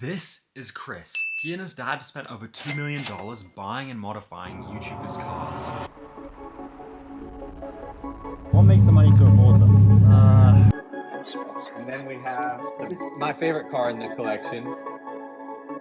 This is Chris. He and his dad spent over $2 million buying and modifying YouTubers' cars. What makes the money to afford them? And then we have my favorite car in the collection.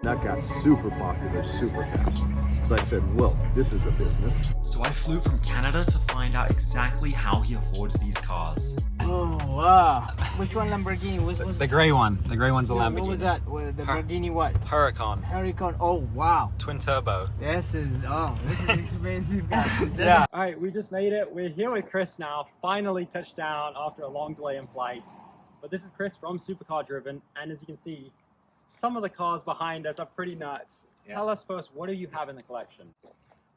That got super popular super fast. So I said, well, this is a business. So I flew from Canada to find out exactly how he affords these cars. Oh, wow. Which one Lamborghini? The grey one. The grey one's a Lamborghini. What was that? The Lamborghini what? Huracan. Huracan. Oh, wow. Twin turbo. This is expensive, guys. Yeah. All right, we just made it. We're here with Chris now. Finally touched down after a long delay in flights. But this is Chris from Supercar Driven. And as you can see, some of the cars behind us are pretty nuts. Yeah. Tell us first, what do you have in the collection?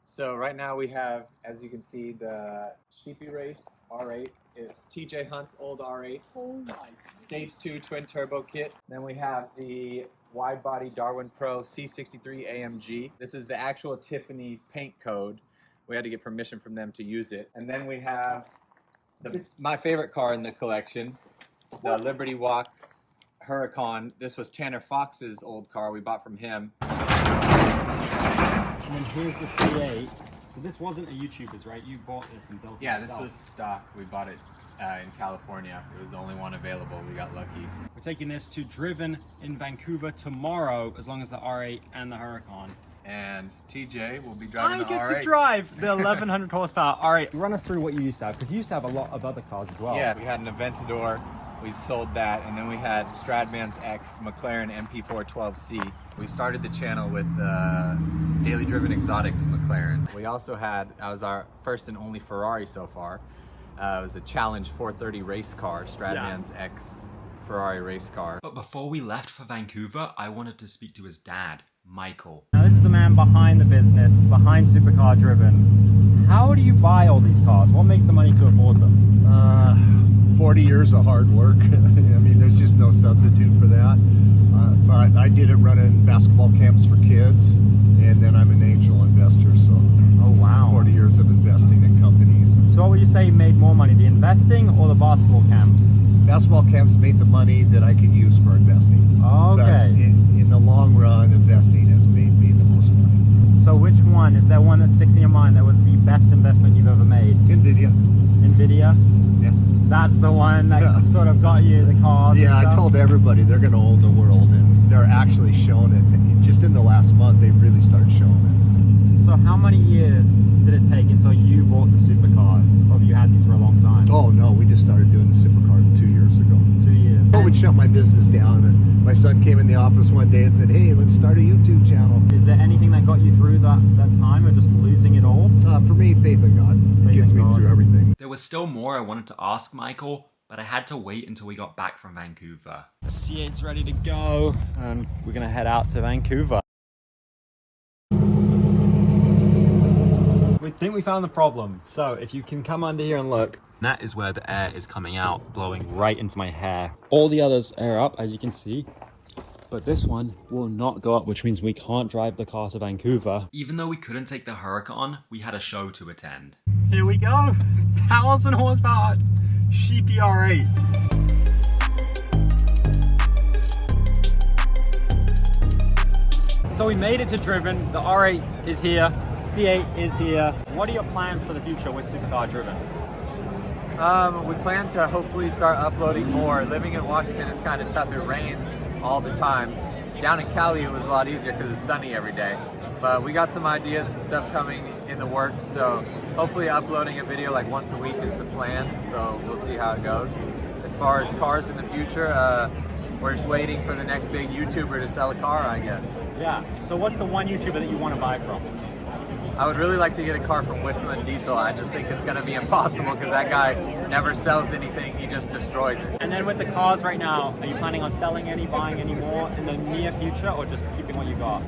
So right now we have, as you can see, the Sheepey race R8. It's TJ Hunt's old R8. Oh my. Stage 2 twin turbo kit. Then we have the Widebody Darwin Pro C63 AMG. This is the actual Tiffany paint code. We had to get permission from them to use it. And then we have my favorite car in the collection, the Liberty Walk Huracan. This was Tanner Fox's old car we bought from him. And then here's the C8. So this wasn't a YouTuber's, right? You bought this and built it Yeah, yourself. this was stock. We bought it in California. It was the only one available. We got lucky. We're taking this to Driven in Vancouver tomorrow, as long as the R8 and the Huracan. And TJ will be driving the R8. I get to drive the 1100 horsepower R8. Run us through what you used to have, because you used to have a lot of other cars as well. Yeah, we had an Aventador. We've sold that, and then we had TheStradman's ex McLaren MP4-12C. We started the channel with DailyDrivenExotics McLaren. We also had, that was our first and only Ferrari so far. It was a Challenge 430 race car, Stradman's ex Ferrari race car. But before we left for Vancouver, I wanted to speak to his dad, Michael. Now this is the man behind the business, behind Supercar Driven. How do you buy all these cars? What makes the money to afford them? 40 years of hard work. I mean, there's just no substitute for that. But I did it running basketball camps for kids, and then I'm an angel investor, so. Oh, wow. 40 years of investing in companies. So what would you say made more money, the investing or the basketball camps? Basketball camps made the money that I could use for investing. Okay. But in the long run, investing has made me the most money. So which one? Is there one that sticks in your mind that was the best investment you've ever made? NVIDIA. NVIDIA? Yeah. That's the one that sort of got you the cars. Yeah, and I stuff. told everybody they're going to own the world, and they're actually showing it. Just in the last month, they really started showing it. So how many years did it take until you bought the supercars? Or have you had these for a long time? Oh no, we just started doing the supercar 2 years ago. 2 years. COVID shut my business down, and my son came in the office one day and said, hey, let's start a YouTube channel. Is there anything that got you through that time, or just losing it all? For me, faith in God. It gets me through everything. There was still more I wanted to ask Michael, but I had to wait until we got back from Vancouver. The C8's ready to go, and we're gonna head out to Vancouver. We think we found the problem. So if you can come under here and look, that is where the air is coming out, blowing right into my hair. All the others are up, as you can see, but this one will not go up, which means we can't drive the car to Vancouver. Even though we couldn't take the Huracan, we had a show to attend. Here we go, 1,000 horsepower Sheepey R8. So we made it to Driven. The R8 is here, C8 is here. What are your plans for the future with Supercar Driven? We plan to hopefully start uploading more. Living in Washington is kind of tough. It rains all the time. Down in Cali it was a lot easier because it's sunny every day. But we got some ideas and stuff coming in the works, so hopefully uploading a video like once a week is the plan, so we'll see how it goes. As far as cars in the future, we're just waiting for the next big YouTuber to sell a car, I guess. Yeah, so what's the one YouTuber that you want to buy from? I would really like to get a car from Whistling Diesel. I just think it's going to be impossible because that guy never sells anything, he just destroys it. And then with the cars right now, are you planning on selling any, buying any more in the near future, or just keeping what you got?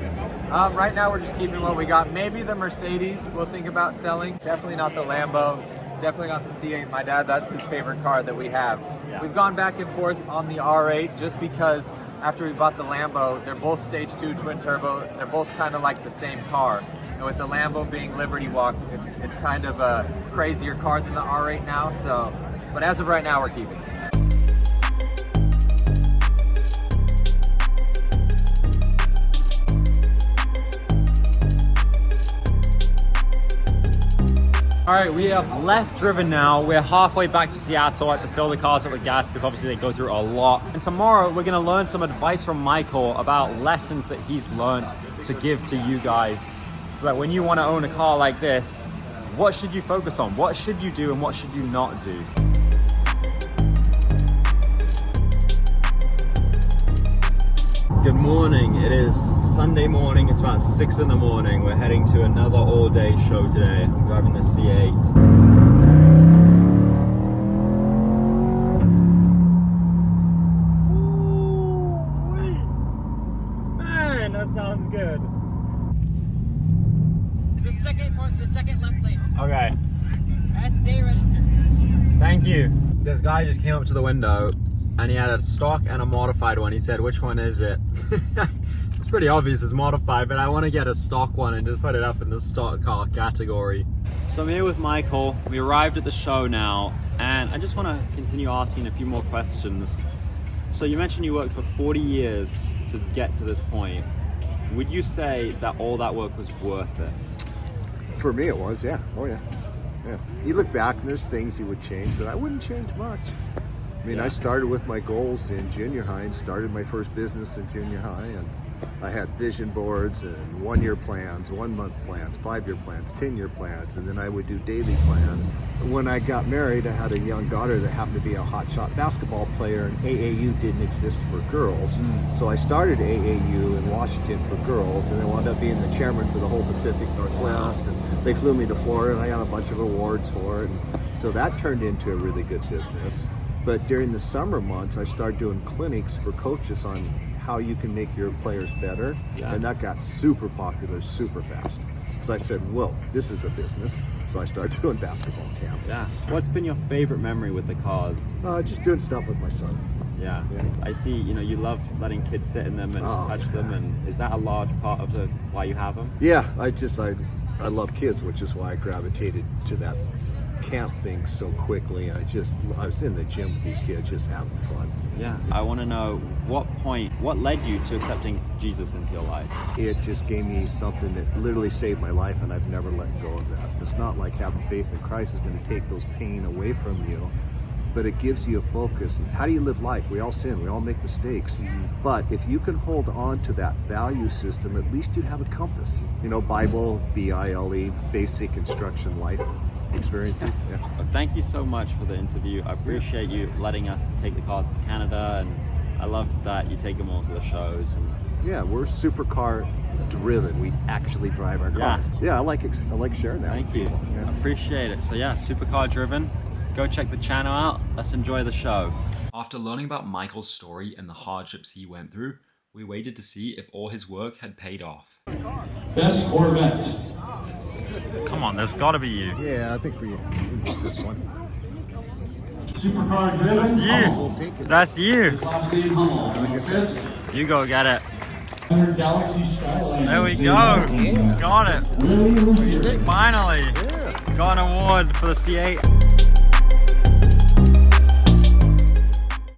Right now we're just keeping what we got. Maybe the Mercedes we'll think about selling. Definitely not the Lambo. Definitely not the C8. My dad, that's his favorite car that we have. Yeah. We've gone back and forth on the R8 just because after we bought the Lambo, they're both stage 2 twin turbo. They're both kind of like the same car. And with the Lambo being Liberty Walk, it's kind of a crazier car than the R8 now. So, but as of right now, we're keeping it. All right, we have left Driven now. We're halfway back to Seattle. I had to fill the cars up with gas because obviously they go through a lot. And tomorrow we're gonna learn some advice from Michael about lessons that he's learned to give to you guys, so that when you wanna own a car like this, what should you focus on? What should you do and what should you not do? Good morning. It is Sunday morning. It's about 6 in the morning. We're heading to another all-day show today. I'm driving the C8. Ooh, man, that sounds good. The second left lane. Okay. That's day registered. Thank you. This guy just came up to the window and he had a stock and a modified one. He said, which one is it? It's pretty obvious it's modified, but I want to get a stock one and just put it up in the stock car category. So I'm here with Michael. We arrived at the show now, and I just want to continue asking a few more questions. So you mentioned you worked for 40 years to get to this point. Would you say that all that work was worth it? For me it was, yeah. Oh yeah. Yeah. You look back and there's things you would change, but I wouldn't change much. I mean, I started with my goals in junior high and started my first business in junior high, and I had vision boards and 1-year plans, 1-month plans, 5-year plans, 10-year plans, and then I would do daily plans. When I got married, I had a young daughter that happened to be a hotshot basketball player, and AAU didn't exist for girls. So I started AAU in Washington for girls, and I wound up being the chairman for the whole Pacific Northwest, and they flew me to Florida, and I got a bunch of awards for it. And so that turned into a really good business. But during the summer months, I started doing clinics for coaches on how you can make your players better. Yeah. And that got super popular, super fast. So I said, whoa, this is a business. So I started doing basketball camps. Yeah. What's been your favorite memory with the cars? Just doing stuff with my son. Yeah. I see, you love letting kids sit in them and touch them. And is that a large part of why you have them? Yeah, I love kids, which is why I gravitated to that camp thing so quickly. I was in the gym with these kids just having fun. Yeah. I want to know what led you to accepting Jesus into your life? It just gave me something that literally saved my life, and I've never let go of that. It's not like having faith in Christ is going to take those pain away from you, but it gives you a focus. How do you live life? We all sin, we all make mistakes. But if you can hold on to that value system, at least you have a compass. Bible, B-I-L-E, basic instruction life experiences. Yeah. Well, thank you so much for the interview. I appreciate you letting us take the cars to Canada, and I love that you take them all to the shows. Yeah, we're supercar driven. We actually drive our cars. Yeah, I like sharing that. Thank you. Yeah. I appreciate it. So yeah, supercar driven. Go check the channel out. Let's enjoy the show. After learning about Michael's story and the hardships he went through, we waited to see if all his work had paid off. Best Corvette. Come on, there's gotta be you. Yeah, I think we get this one. Supercar driven. That's you. We'll take it. That's you. His last name Hummel. Chris. You go get it. Galaxy Skyline. There we go. Got it. Really? Finally. Got an award for the C8.